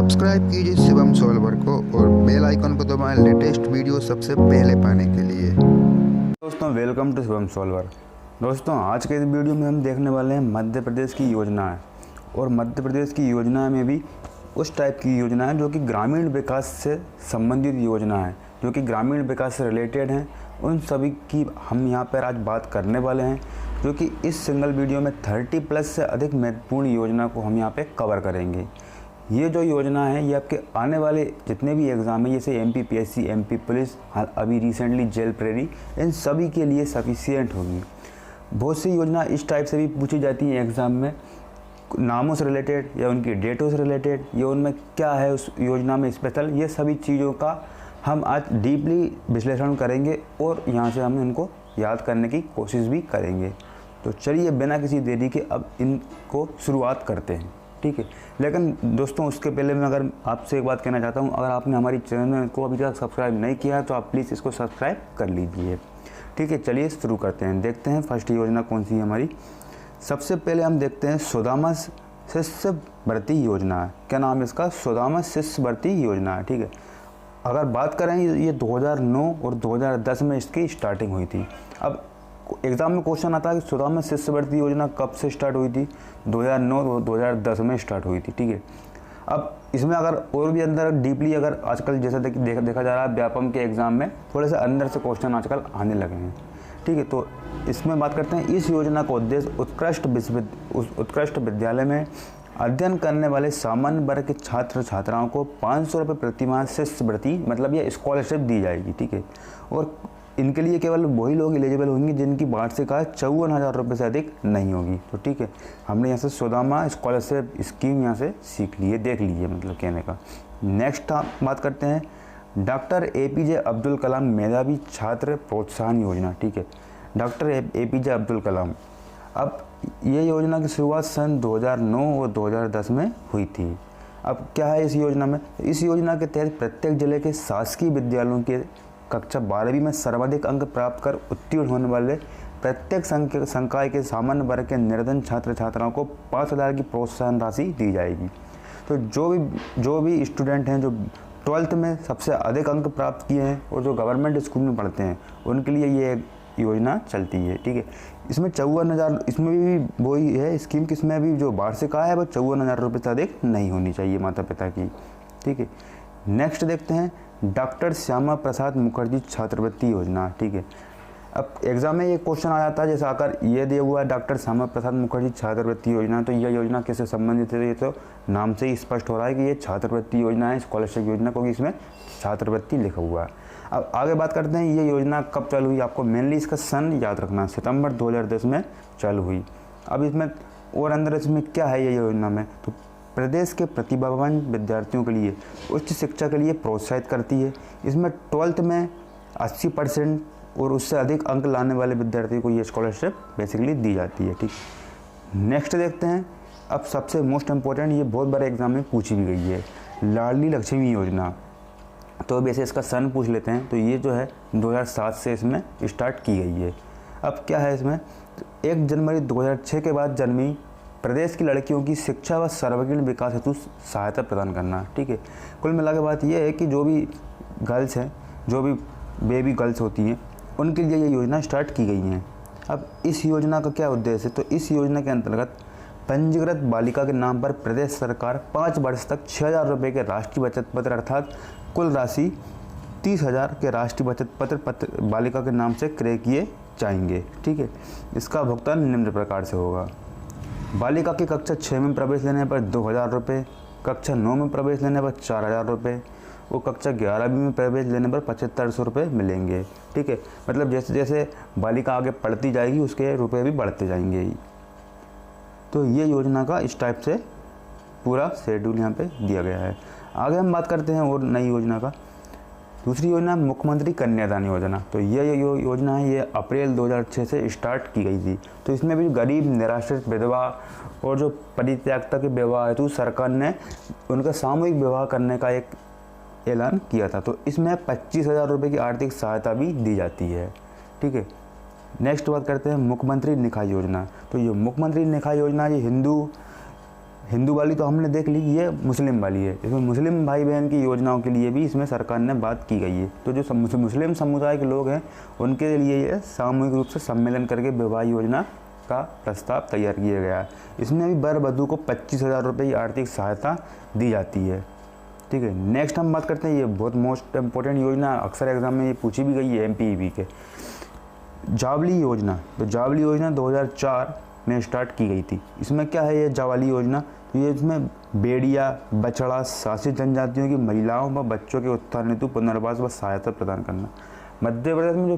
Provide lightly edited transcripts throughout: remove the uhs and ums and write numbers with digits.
Subscribe कीजिए Shivam solver को और बेल आइकन को दबाएं लेटेस्ट वीडियो सबसे पहले पाने के लिए। दोस्तों वेलकम टू शिवम सॉल्वर। दोस्तों आज के इस वीडियो में हम देखने वाले हैं मध्य प्रदेश की योजना है। और मध्य प्रदेश की योजना में भी उस टाइप की योजना है जो कि ग्रामीण विकास से संबंधित योजना है, जो कि ग्रामीण विकास से रिलेटेड हैं। उन सभी की हम यहाँ पर आज बात करने वाले हैं, जो कि इस सिंगल वीडियो में 30+ से अधिक महत्वपूर्ण योजना को हम यहाँ पे कवर करेंगे। ये जो योजना है ये आपके आने वाले जितने भी एग्ज़ाम हैं, जैसे MPPSC, MP पुलिस, अभी रिसेंटली जेल प्रेरी, इन सभी के लिए सफिशिएंट होगी। बहुत सी योजना इस टाइप से भी पूछी जाती हैं एग्ज़ाम में, नामों से रिलेटेड या उनकी डेटों से रिलेटेड, या उनमें क्या है उस योजना में स्पेशल, ये सभी चीज़ों का हम आज डीपली विश्लेषण करेंगे और यहाँ से हम इनको याद करने की कोशिश भी करेंगे। तो चलिए बिना किसी देरी के अब इनको शुरुआत करते हैं, ठीक है। लेकिन दोस्तों उसके पहले मैं अगर आपसे एक बात कहना चाहता हूँ, अगर आपने हमारी चैनल को अभी तक सब्सक्राइब नहीं किया है तो आप प्लीज़ इसको सब्सक्राइब कर लीजिए, ठीक है। चलिए शुरू करते हैं, देखते हैं फर्स्ट योजना कौन सी है हमारी। सबसे पहले हम देखते हैं सुदामा शिष्य भर्ती योजना है। क्या नाम है इसका? सुदामा शिष्य भर्ती योजना है, ठीक है। अगर बात करें ये 2009 और 2010 में इसकी स्टार्टिंग हुई थी। अब एग्ज़ाम में क्वेश्चन आता है कि सुदामा शिष्य भर्ती योजना कब से स्टार्ट हुई थी? 2009 और 2010 में स्टार्ट हुई थी, ठीक है। अब इसमें अगर और भी अंदर डीपली अगर आजकल जैसा देखा जा रहा है व्यापम के एग्ज़ाम में थोड़े से अंदर से क्वेश्चन आजकल आने लगे हैं, ठीक है। तो इसमें बात करते हैं, इस योजना का उद्देश्य उत्कृष्ट विद्यालय में अध्ययन करने वाले सामान्य वर्ग के छात्र छात्राओं को 500 रुपये प्रतिमाह शिष्य भर्ती मतलब ये स्कॉलरशिप दी जाएगी, ठीक है। और इनके लिए केवल वही लोग एलिजिबल होंगे जिनकी वार्षिक आय 54,000 रुपये से अधिक नहीं होगी। तो ठीक है, हमने यहाँ से सुदामा स्कॉलरशिप स्कीम यहाँ से सीख ली है, देख लीजिए मतलब कहने का। नेक्स्ट बात करते हैं डॉक्टर APJ अब्दुल कलाम मेधावी छात्र प्रोत्साहन योजना, ठीक है। डॉक्टर APJ अब्दुल कलाम, अब ये योजना की शुरुआत सन 2009 और 2010 में हुई थी। अब क्या है इस योजना में? इस योजना के तहत प्रत्येक जिले के शासकीय विद्यालयों के कक्षा 12वीं में सर्वाधिक अंक प्राप्त कर उत्तीर्ण होने वाले प्रत्येक संकाय के सामान्य वर्ग के निर्धन छात्र छात्राओं को 5,000 की प्रोत्साहन राशि दी जाएगी। तो जो भी स्टूडेंट हैं जो 12th में सबसे अधिक अंक प्राप्त किए हैं और जो गवर्नमेंट स्कूल में पढ़ते हैं उनके लिए ये योजना चलती है, ठीक है। इसमें 54,000, इसमें भी वही है स्कीम, किसमें भी जो वार्षिक आय है वो 54,000 रुपये से अधिक नहीं होनी चाहिए माता पिता की, ठीक है। नेक्स्ट देखते हैं डॉक्टर श्यामा प्रसाद मुखर्जी छात्रवृत्ति योजना, ठीक है। अब एग्जाम में ये क्वेश्चन आ जाता है, जैसे आकर ये दिया हुआ है डॉक्टर श्यामा प्रसाद मुखर्जी छात्रवृत्ति योजना, तो यह योजना किससे संबंधित है? ये तो नाम से ही स्पष्ट हो रहा है कि ये छात्रवृत्ति योजना है, स्कॉलरशिप योजना, क्योंकि इसमें छात्रवृत्ति लिखा हुआ है। अब आगे बात करते हैं ये योजना कब चालू हुई। आपको मेनली इसका सन याद रखना, सितंबर 2010 में चालू हुई। अब इसमें और अंदर इसमें क्या है ये योजना में, तो प्रदेश के प्रतिभावान विद्यार्थियों के लिए उच्च शिक्षा के लिए प्रोत्साहित करती है। इसमें 12th में 80% और उससे अधिक अंक लाने वाले विद्यार्थियों को ये स्कॉलरशिप बेसिकली दी जाती है, ठीक। नेक्स्ट देखते हैं, अब सबसे मोस्ट इम्पोर्टेंट, ये बहुत बड़े एग्जाम में पूछी भी गई है, लाडली लक्ष्मी योजना। तो वैसे इसका सन पूछ लेते हैं, तो ये जो है 2007 से इसमें स्टार्ट की गई है। अब क्या है इसमें, 1 जनवरी 2006 के बाद जन्मी प्रदेश की लड़कियों की शिक्षा व सर्वांगीण विकास हेतु सहायता प्रदान करना, ठीक है। कुल मिला के बात यह है कि जो भी गर्ल्स हैं, जो भी बेबी गर्ल्स होती हैं, उनके लिए ये योजना स्टार्ट की गई हैं। अब इस योजना का क्या उद्देश्य है, तो इस योजना के अंतर्गत पंजीकृत बालिका के नाम पर प्रदेश सरकार 5 वर्ष तक 6,000 रुपये के राष्ट्रीय बचत पत्र अर्थात कुल राशि 30,000 के राष्ट्रीय बचत पत्र बालिका के नाम से क्रय किए जाएंगे, ठीक है। इसका भुगतान निम्न प्रकार से होगा। बालिका की कक्षा 6 में प्रवेश लेने पर 2,000 रुपये, कक्षा 9 में प्रवेश लेने पर 4,000 रुपये, वो कक्षा 11वीं में प्रवेश लेने पर 7,500 रुपये मिलेंगे, ठीक है। मतलब जैसे जैसे बालिका आगे पढ़ती जाएगी उसके रुपये भी बढ़ते जाएंगे। तो ये योजना का इस टाइप से पूरा शेड्यूल यहाँ पे दिया गया है। आगे हम बात करते हैं और नई योजना का। दूसरी योजना मुख्यमंत्री कन्यादान योजना। तो ये योजना है, ये अप्रैल 2006 से स्टार्ट की गई थी। तो इसमें भी गरीब निराश्रित विधवा और जो परित्यक्ता के विवाह हेतु सरकार ने उनका सामूहिक विवाह करने का एक ऐलान किया था। तो इसमें 25,000 रुपये की आर्थिक सहायता भी दी जाती है, ठीक है। नेक्स्ट बात करते हैं मुख्यमंत्री निकाय योजना। तो ये मुख्यमंत्री निकाय योजना ये हिंदू हिंदू वाली तो हमने देख ली, ये मुस्लिम वाली है। इसमें मुस्लिम भाई बहन की योजनाओं के लिए भी इसमें सरकार ने बात की गई है। तो जो मुस्लिम समुदाय के लोग हैं उनके लिए ये सामूहिक रूप से सम्मेलन करके विवाह योजना का प्रस्ताव तैयार किया गया है। इसमें भी वर वधू को 25,000 रुपये की आर्थिक सहायता दी जाती है। ठीक है, नेक्स्ट हम बात करते हैं, ये बहुत मोस्ट इम्पोर्टेंट योजना, अक्सर एग्जाम में ये पूछी भी गई है MPEB के, जावली योजना। तो जावली योजना 2004 में स्टार्ट की गई थी। इसमें क्या है ये जावली योजना? तो ये इसमें भेड़िया, बछड़ा, शासित जनजातियों की महिलाओं व बच्चों के उत्थान हेतु पुनर्वास व सहायता प्रदान करना। मध्य प्रदेश में जो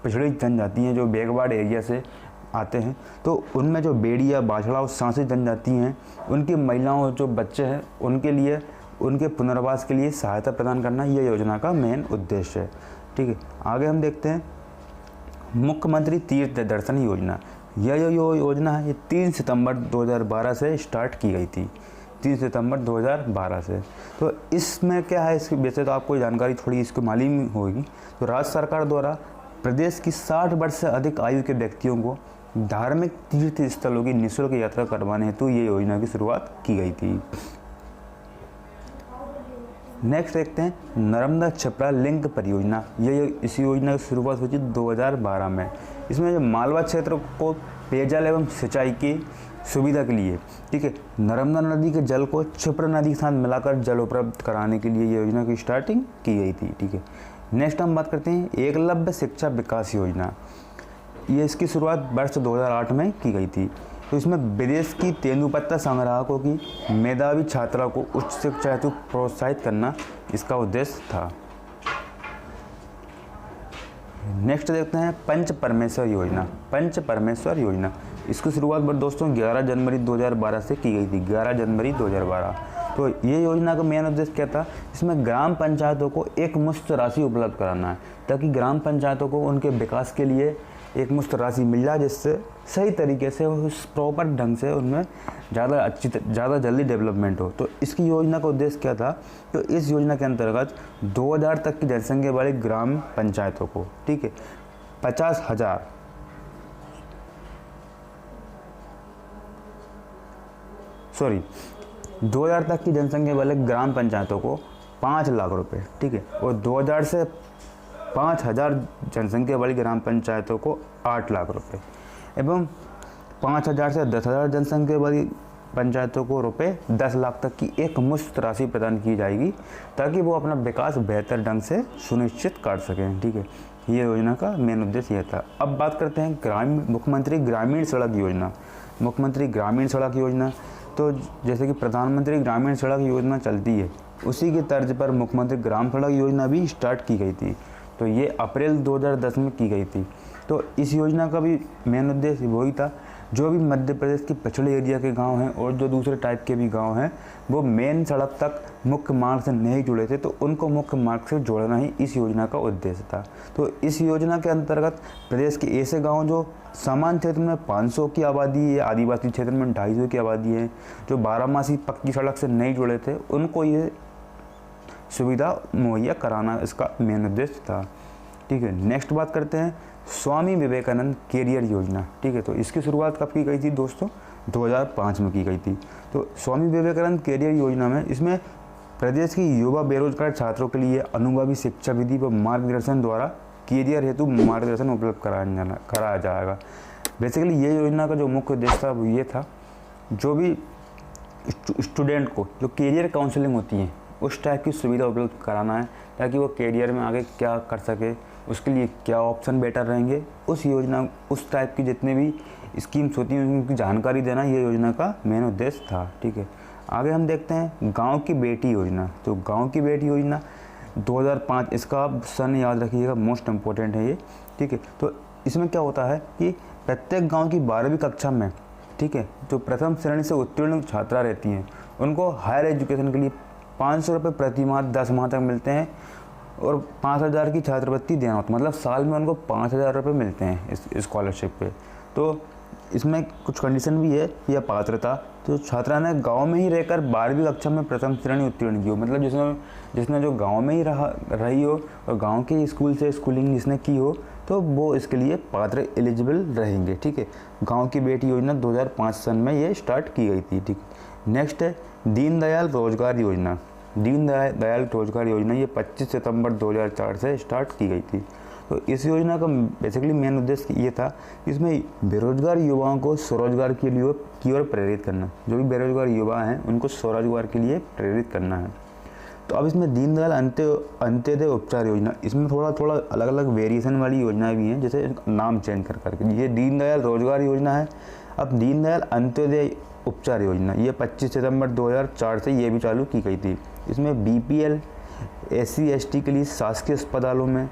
पिछड़ी जनजाति हैं जो बैकवर्ड एरिया से आते हैं, तो उनमें जो भेड़िया, बाछड़ा और शासित जनजाति हैं उनकी महिलाओं, जो बच्चे हैं, उनके लिए उनके पुनर्वास के लिए सहायता प्रदान करना ये योजना का मेन उद्देश्य है। ठीक है, आगे हम देखते हैं मुख्यमंत्री तीर्थ दर्शन योजना। यह जो योजना है ये 3 सितंबर 2012 से स्टार्ट की गई थी, 3 सितंबर 2012 से। तो इसमें क्या है, इसकी वैसे तो आपको जानकारी थोड़ी इसको मालूम होगी। तो राज्य सरकार द्वारा प्रदेश की 60 वर्ष से अधिक आयु के व्यक्तियों को धार्मिक तीर्थ स्थलों की निःशुल्क यात्रा करवाने हेतु ये योजना की शुरुआत की गई थी। नेक्स्ट देखते हैं नर्मदा छपरा लिंक परियोजना। इस योजना की शुरुआत हुई थी 2012 में। इसमें जो मालवा क्षेत्र को पेयजल एवं सिंचाई की सुविधा के लिए, ठीक है, नर्मदा नदी के जल को क्षिप्रा नदी के साथ मिलाकर जल उपलब्ध कराने के लिए ये योजना की स्टार्टिंग की गई थी। ठीक है, नेक्स्ट हम बात करते हैं एकलव्य शिक्षा विकास योजना। ये इसकी शुरुआत वर्ष 2008 में की गई थी। तो इसमें विदेश की तेंदुपत्ता संग्राहकों की मेधावी छात्रा को उच्च शिक्षा हेतु प्रोत्साहित करना इसका उद्देश्य था। नेक्स्ट देखते हैं पंच परमेश्वर योजना। पंच परमेश्वर योजना इसकी शुरुआत दोस्तों 11 जनवरी 2012 से की गई थी, 11 जनवरी 2012। तो ये योजना का मेन उद्देश्य क्या था? इसमें ग्राम पंचायतों को एक मुश्त राशि उपलब्ध कराना है, ताकि ग्राम पंचायतों को उनके विकास के लिए एक मुश्त राशि मिल जाए, जिससे सही तरीके से उस प्रॉपर ढंग से उनमें ज़्यादा जल्दी डेवलपमेंट हो। तो इसकी योजना का उद्देश्य क्या था? तो इस योजना के अंतर्गत 2000 तक की जनसंख्या वाली ग्राम पंचायतों को, ठीक है, 50,000 2000 तक की जनसंख्या वाले ग्राम पंचायतों को 5 लाख रुपए, ठीक है, और 2000 से 5000 जनसंख्या वाली ग्राम पंचायतों को 8 लाख रुपए, एवं 5000 से 10,000 जनसंख्या वाली पंचायतों को रुपए 10 लाख तक की एक मुश्त राशि प्रदान की जाएगी, ताकि वो अपना विकास बेहतर ढंग से सुनिश्चित कर सकें। ठीक है, ये योजना का मेन उद्देश्य यह था। अब बात करते हैं मुख्यमंत्री ग्रामीण सड़क योजना। मुख्यमंत्री ग्रामीण सड़क योजना, तो जैसे कि प्रधानमंत्री ग्रामीण सड़क योजना चलती है, उसी के तर्ज पर मुख्यमंत्री ग्राम सड़क योजना भी स्टार्ट की गई थी। तो ये अप्रैल 2010 में की गई थी। तो इस योजना का भी मेन उद्देश्य वही था, जो भी मध्य प्रदेश के पिछड़े एरिया के गांव हैं और जो दूसरे टाइप के भी गांव हैं, वो मेन सड़क तक मुख्य मार्ग से नहीं जुड़े थे, तो उनको मुख्य मार्ग से जोड़ना ही इस योजना का उद्देश्य था। तो इस योजना के अंतर्गत प्रदेश के ऐसे गांव जो सामान्य क्षेत्र में 500 की आबादी है, आदिवासी क्षेत्र में 250 की आबादी है, जो 12मासी पक्की सड़क से नहीं जुड़े थे, उनको ये सुविधा मुहैया कराना इसका मेन उद्देश्य था। ठीक है, नेक्स्ट बात करते हैं स्वामी विवेकानंद कैरियर योजना। ठीक है, तो इसकी शुरुआत कब की गई थी दोस्तों? 2005 में की गई थी। तो स्वामी विवेकानंद कैरियर योजना में इसमें प्रदेश की युवा बेरोजगार छात्रों के लिए अनुभवी शिक्षा विधि व मार्गदर्शन द्वारा कैरियर हेतु मार्गदर्शन उपलब्ध कराया जाएगा। बेसिकली ये योजना का जो मुख्य उद्देश्य था वो ये था, जो भी स्टूडेंट को जो कैरियर काउंसलिंग होती है उस टाइप की सुविधा उपलब्ध कराना है, ताकि वो कैरियर में आगे क्या कर सके, उसके लिए क्या ऑप्शन बेटर रहेंगे, उस योजना उस टाइप की जितने भी स्कीम्स होती हैं उनकी जानकारी देना ये योजना का मेन उद्देश्य था। ठीक है, आगे हम देखते हैं गांव की बेटी योजना। तो गांव की बेटी योजना 2005, इसका आप सन याद रखिएगा, मोस्ट इम्पोर्टेंट है ये। ठीक है, तो इसमें क्या होता है कि प्रत्येक गाँव की 12वीं कक्षा में, ठीक है, जो प्रथम श्रेणी से उत्तीर्ण छात्रा रहती हैं उनको हायर एजुकेशन के लिए 500 रुपये प्रति माह 10 माह तक मिलते हैं, और 5,000 की छात्रवृत्ति देना होता है, मतलब साल में उनको 5,000 रुपये मिलते हैं इस स्कॉलरशिप पे। तो इसमें कुछ कंडीशन भी है या पात्रता, तो छात्रा ने गांव में ही रहकर 12वीं कक्षा में प्रथम श्रेणी उत्तीर्ण की हो, मतलब जिसने जो गांव में ही रही हो और गांव के स्कूल से स्कूलिंग जिसने की हो, तो वो इसके लिए पात्र एलिजिबल रहेंगे। ठीक है, गांव की बेटी योजना 2005 सन में ये स्टार्ट की गई थी। ठीक, नेक्स्ट है दीनदयाल रोजगार योजना। दीनदयाल रोजगार योजना ये 25 सितंबर 2004 से स्टार्ट की गई थी। तो इस योजना का बेसिकली मेन उद्देश्य ये था कि इसमें बेरोजगार युवाओं को स्वरोजगार की ओर प्रेरित करना। जो भी बेरोजगार युवा हैं उनको स्वरोजगार के लिए प्रेरित करना है। तो अब इसमें दीनदयाल अंत्योदय उपचार योजना, इसमें थोड़ा अलग अलग वेरिएशन वाली योजनाएं भी हैं, जैसे नाम चेंज कर करके। ये दीनदयाल रोजगार योजना है। अब दीनदयाल अंत्योदय उपचार योजना ये 25 सितंबर 2004 से ये भी चालू की गई थी। इसमें BPL SC ST के लिए शासकीय अस्पतालों में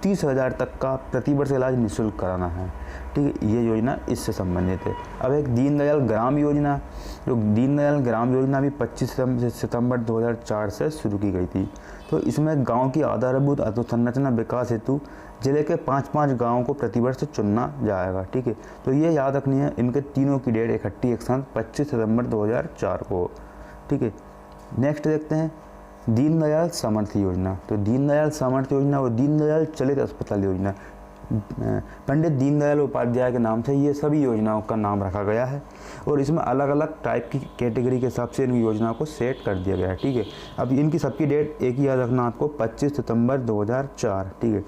30,000 तक का प्रतिवर्ष इलाज निःशुल्क कराना है। ठीक है, ये योजना इससे संबंधित है। अब एक दीनदयाल ग्राम योजना, जो दीनदयाल ग्राम योजना भी 25 सितंबर 2004 से शुरू की गई थी। तो इसमें गांव की आधारभूत अधोसंरचना विकास हेतु जिले के 5-5 गाँवों को प्रतिवर्ष चुनना जाएगा। ठीक है, तो ये याद रखनी है, इनके तीनों की डेट इकट्ठी एक साथ 25 सितंबर 2004 को। ठीक है, नेक्स्ट देखते हैं दीनदयाल सामर्थ्य योजना। तो दीनदयाल सामर्थ्य योजना और दीनदयाल चलित अस्पताल योजना पंडित दीनदयाल उपाध्याय के नाम से ये सभी योजनाओं का नाम रखा गया है और इसमें अलग अलग टाइप की कैटेगरी के हिसाब से इन योजनाओं को सेट कर दिया गया है। ठीक है, अब इनकी सबकी डेट एक ही याद रखना आपको, 25 सितंबर 2004। ठीक है,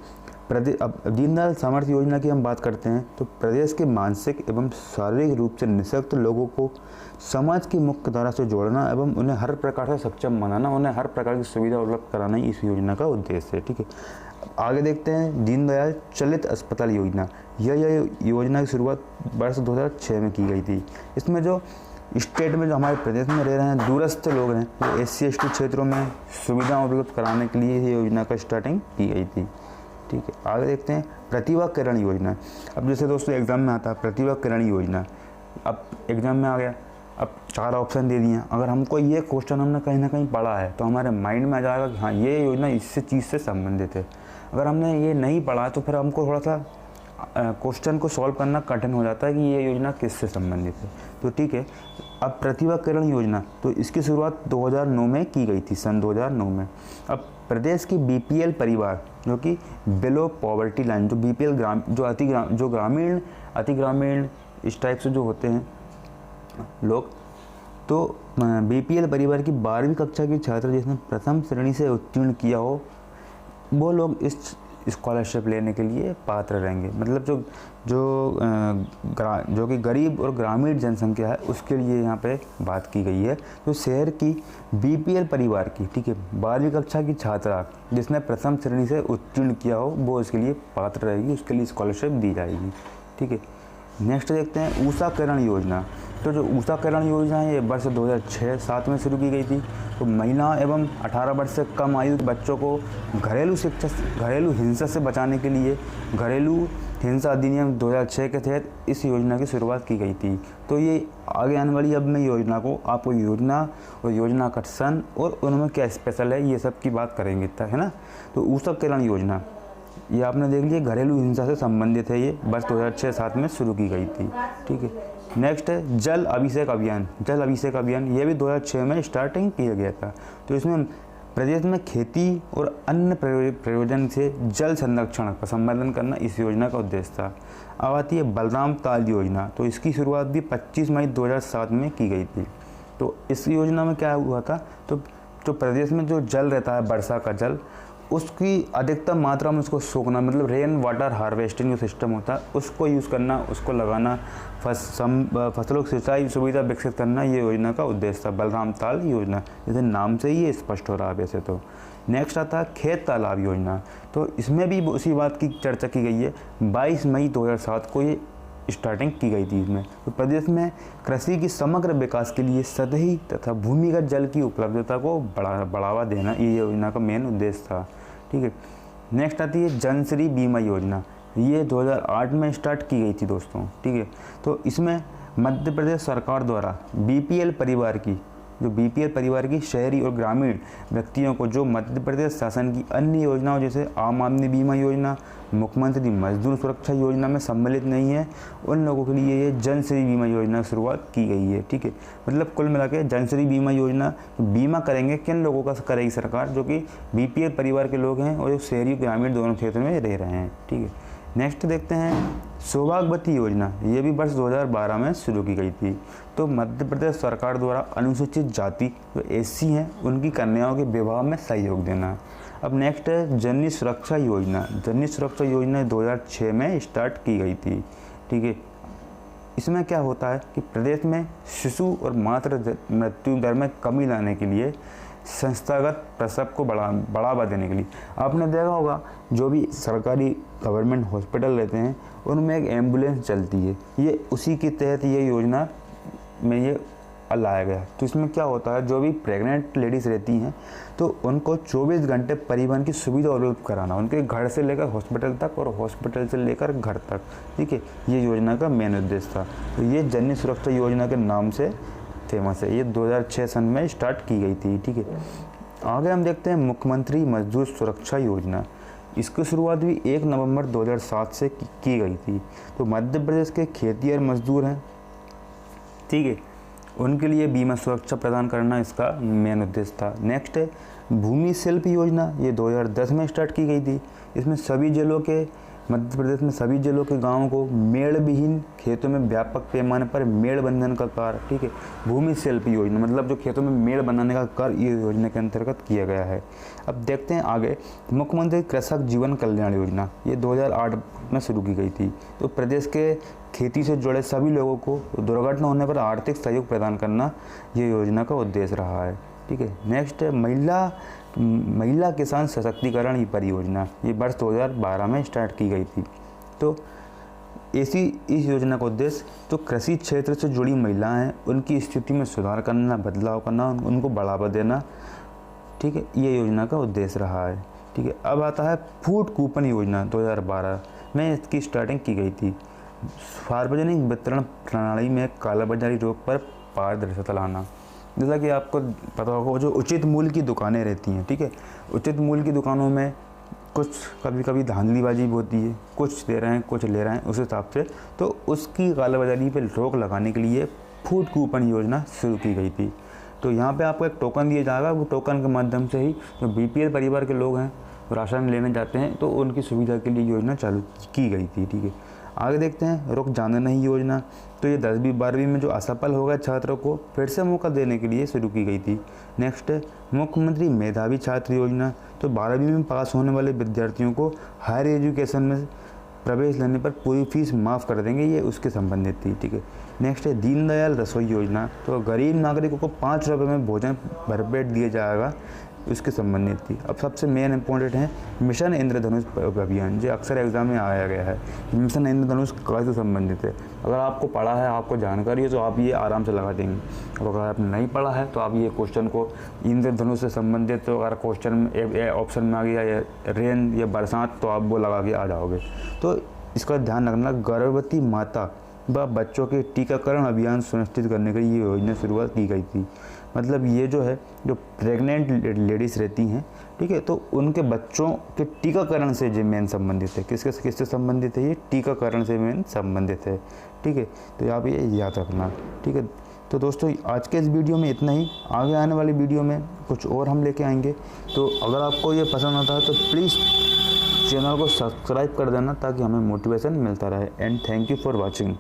अब दीनदयाल सामर्थ्य योजना की हम बात करते हैं तो प्रदेश के मानसिक एवं शारीरिक रूप से निःशक्त लोगों को समाज की मुख्य धारा से जोड़ना एवं उन्हें हर प्रकार से सक्षम बनाना, उन्हें हर प्रकार की सुविधा उपलब्ध कराना ही इस योजना का उद्देश्य है। ठीक है, आगे देखते हैं दीनदयाल चलित अस्पताल योजना। यह योजना की शुरुआत वर्ष 2006 में की गई थी। इसमें जो स्टेट में जो हमारे प्रदेश में रह रहे हैं दूरस्थ लोग हैं, वो SC ST क्षेत्रों में सुविधा उपलब्ध कराने के लिए ये योजना का स्टार्टिंग की गई थी। ठीक है, आगे देखते हैं प्रतिभा किरण योजना। अब जैसे दोस्तों एग्जाम में आता है प्रतिभा किरण योजना, अब एग्जाम में आ गया, अब 4 ऑप्शन दे दिए। अगर हमको ये क्वेश्चन हमने कहीं ना कहीं पढ़ा है तो हमारे माइंड में आ जाएगा कि हाँ ये योजना इससे चीज़ से संबंधित है। अगर हमने ये नहीं पढ़ा तो फिर हमको थोड़ा सा क्वेश्चन को सॉल्व करना कठिन हो जाता है कि ये योजना किससे संबंधित है। तो ठीक है, अब प्रतिभा किरण योजना, तो इसकी शुरुआत 2009 में की गई थी, सन 2009 में। अब प्रदेश की BPL परिवार जो कि बिलो पॉवर्टी लाइन, जो BPL जो ग्रामीण अति ग्रामीण इस टाइप से जो होते हैं लोग, तो BPL परिवार की 12वीं कक्षा की छात्र जिसने प्रथम श्रेणी से उत्तीर्ण किया हो वो लोग इस स्कॉलरशिप लेने के लिए पात्र रहेंगे। मतलब जो कि गरीब और ग्रामीण जनसंख्या है उसके लिए यहाँ पे बात की गई है। तो शहर की BPL परिवार की, ठीक है, 12वीं कक्षा की छात्रा जिसने प्रथम श्रेणी से उत्तीर्ण किया हो वो इसके लिए पात्र रहेगी, उसके लिए स्कॉलरशिप दी जाएगी। ठीक है, नेक्स्ट देखते हैं ऊषा किरण योजना। तो जो ऊषा किरण योजना है ये वर्ष 2006-07 में शुरू की गई थी। तो महिला एवं 18 वर्ष से कम आयु के बच्चों को घरेलू हिंसा से बचाने के लिए घरेलू हिंसा अधिनियम 2006 के तहत इस योजना की शुरुआत की गई थी। तो ये आगे आने वाली अब मैं योजना को आपको योजना और योजना का सन और उनमें क्या स्पेशल है ये सब की बात करेंगे, है ना। तो ऊषा किरण योजना ये आपने देख लिया, घरेलू हिंसा से संबंधित है, ये वर्ष 2006-07 में शुरू की गई थी। ठीक है, नेक्स्ट है जल अभिषेक अभियान। जल अभिषेक अभियान ये भी 2006 में स्टार्टिंग किया गया था। तो इसमें प्रदेश में खेती और अन्य प्रयोजन से जल संरक्षण का संवर्धन करना इस योजना का उद्देश्य था। अब आती है बलराम ताल योजना। तो इसकी शुरुआत भी 25 मई 2007 में की गई थी। तो इस योजना में क्या हुआ था, तो जो प्रदेश में जो जल रहता है वर्षा का जल, उसकी अधिकतम मात्रा में उसको सोखना, मतलब रेन वाटर हार्वेस्टिंग जो सिस्टम होता है उसको यूज़ करना, उसको लगाना, फसलों की सिंचाई सुविधा विकसित करना, ये योजना का उद्देश्य था। बलराम ताल योजना जैसे नाम से ही ये स्पष्ट हो रहा है वैसे तो। नेक्स्ट आता है खेत तालाब योजना। तो इसमें भी उसी बात की चर्चा की गई है। 22 मई 2007 को ये स्टार्टिंग की गई थी। इसमें तो प्रदेश में कृषि की समग्र विकास के लिए सतही तथा भूमिगत जल की उपलब्धता को बढ़ावा देना ये योजना का मेन उद्देश्य था। ठीक है, नेक्स्ट आती है जनश्री बीमा योजना। ये 2008 में स्टार्ट की गई थी दोस्तों। ठीक है, तो इसमें मध्य प्रदेश सरकार द्वारा BPL परिवार की शहरी और ग्रामीण व्यक्तियों को जो मध्य प्रदेश शासन की अन्य योजनाओं जैसे आम आदमी बीमा योजना, मुख्यमंत्री मजदूर सुरक्षा योजना में सम्मिलित नहीं है, उन लोगों के लिए ये जनश्री बीमा योजना की शुरुआत की गई है। ठीक है, मतलब कुल मिला के जनश्री बीमा योजना बीमा करेंगे किन लोगों का करेगी सरकार, जो कि BPL परिवार के लोग हैं और जो शहरी ग्रामीण दोनों क्षेत्र में रह रहे हैं। ठीक है, नेक्स्ट देखते हैं सौभाग्यवती योजना, ये भी वर्ष 2012 में शुरू की गई थी। तो मध्य प्रदेश सरकार द्वारा अनुसूचित जाति जो एससी हैं उनकी कन्याओं के विवाह में सहयोग देना। अब नेक्स्ट है जननी सुरक्षा योजना। जननी सुरक्षा योजना 2006 में स्टार्ट की गई थी, ठीक है। इसमें क्या होता है कि प्रदेश में शिशु और मातृ मृत्यु दर में कमी लाने के लिए संस्थागत प्रसव को बढ़ावा देने के लिए आपने देखा होगा जो भी सरकारी गवर्नमेंट हॉस्पिटल रहते हैं उनमें एक एम्बुलेंस चलती है, ये उसी के तहत ये योजना में ये लाया गया। तो इसमें क्या होता है जो भी प्रेग्नेंट लेडीज़ रहती हैं तो उनको 24 घंटे परिवहन की सुविधा उपलब्ध कराना, उनके घर से लेकर हॉस्पिटल तक और हॉस्पिटल से लेकर घर तक, ठीक है। ये योजना का मेन उद्देश्य था। तो ये जननी सुरक्षा योजना के नाम से फेमस है। ये 2006 सन में स्टार्ट की गई थी, ठीक है। आगे हम देखते हैं मुख्यमंत्री मजदूर सुरक्षा योजना। इसकी शुरुआत भी 1 नवंबर 2007 से की गई थी। तो मध्य प्रदेश के खेतिहर मजदूर हैं, ठीक है, उनके लिए बीमा सुरक्षा प्रदान करना इसका मेन उद्देश्य था। नेक्स्ट है भूमि शिल्प योजना, ये 2010 में स्टार्ट की गई थी। इसमें सभी जिलों के मध्य प्रदेश में सभी जिलों के गांवों को मेड़ विहीन खेतों में व्यापक पैमाने पर मेड़ बंधन का कार्य, ठीक है। भूमि शिल्प योजना मतलब जो खेतों में मेड़ बनाने का कार्य ये योजना के अंतर्गत किया गया है। अब देखते हैं आगे मुख्यमंत्री कृषक जीवन कल्याण योजना, ये 2008 में शुरू की गई थी। तो प्रदेश के खेती से जुड़े सभी लोगों को दुर्घटना होने पर आर्थिक सहयोग प्रदान करना ये योजना का उद्देश्य रहा है, ठीक है। नेक्स्ट है महिला किसान सशक्तिकरण परियोजना, ये वर्ष 2012 में स्टार्ट की गई थी। तो इस योजना का उद्देश्य तो कृषि क्षेत्र से जुड़ी महिलाएं हैं उनकी स्थिति में सुधार करना, बदलाव करना, उनको बढ़ावा देना, ठीक है, ये योजना का उद्देश्य रहा है, ठीक है। अब आता है फूड कूपन योजना, 2012 में इसकी स्टार्टिंग की गई थी। सार्वजनिक वितरण प्रणाली में कालाबाजारी रोक पर पारदर्शिता लाना। जैसा कि आपको पता होगा जो उचित मूल्य की दुकानें रहती हैं, ठीक है, उचित मूल्य की दुकानों में कुछ कभी धांधलीबाजी भी होती है, कुछ दे रहे हैं कुछ ले रहे हैं उस हिसाब से, तो उसकी कालाबाजारी पर रोक लगाने के लिए फूड कूपन योजना शुरू की गई थी। तो यहाँ पे आपको एक टोकन दिया जाएगा, वो टोकन के माध्यम से ही जो BPL परिवार के लोग हैं राशन लेने जाते हैं तो उनकी सुविधा के लिए योजना चालू की गई थी, ठीक है। आगे देखते हैं रुक जाना नहीं योजना। तो ये 10वीं 12वीं में जो असफल हो गए छात्रों को फिर से मौका देने के लिए शुरू की गई थी। नेक्स्ट है मुख्यमंत्री मेधावी छात्र योजना। तो 12वीं में पास होने वाले विद्यार्थियों को हायर एजुकेशन में प्रवेश लेने पर पूरी फीस माफ़ कर देंगे, ये उसके संबंधित थी, ठीक है। नेक्स्ट है दीनदयाल रसोई योजना। तो गरीब नागरिकों को 5 रुपये में भोजन भरपेट दिया जाएगा, उसके संबंधित थी। अब सबसे मेन इंपॉर्टेंट है मिशन इंद्रधनुष अभियान, जो अक्सर एग्जाम में आया गया है। मिशन इंद्रधनुष कैसे संबंधित है, अगर आपको पढ़ा है, आपको जानकारी है तो आप ये आराम से लगा देंगे। और अगर आपने नहीं पढ़ा है तो आप ये क्वेश्चन को इंद्रधनुष से संबंधित, तो अगर क्वेश्चन में ऑप्शन में आ गया या रेन या बरसात तो आप वो लगा के आ जाओगे। तो इसका ध्यान रखना, गर्भवती माता व बच्चों के टीकाकरण अभियान सुनिश्चित करने के लिए ये योजना शुरुआत की गई थी। मतलब ये जो है जो प्रेग्नेंट लेडीज़ रहती हैं, ठीक है, तो उनके बच्चों के टीकाकरण से जो मेन संबंधित है। किससे संबंधित है, ये टीकाकरण से मेन संबंधित है, ठीक है। तो आप ये याद रखना, ठीक है। तो दोस्तों आज के इस वीडियो में इतना ही। आगे आने वाली वीडियो में कुछ और हम लेके आएंगे। तो अगर आपको ये पसंद आता है तो प्लीज़ चैनल को सब्सक्राइब कर देना ताकि हमें मोटिवेशन मिलता रहे। And thank you for watching.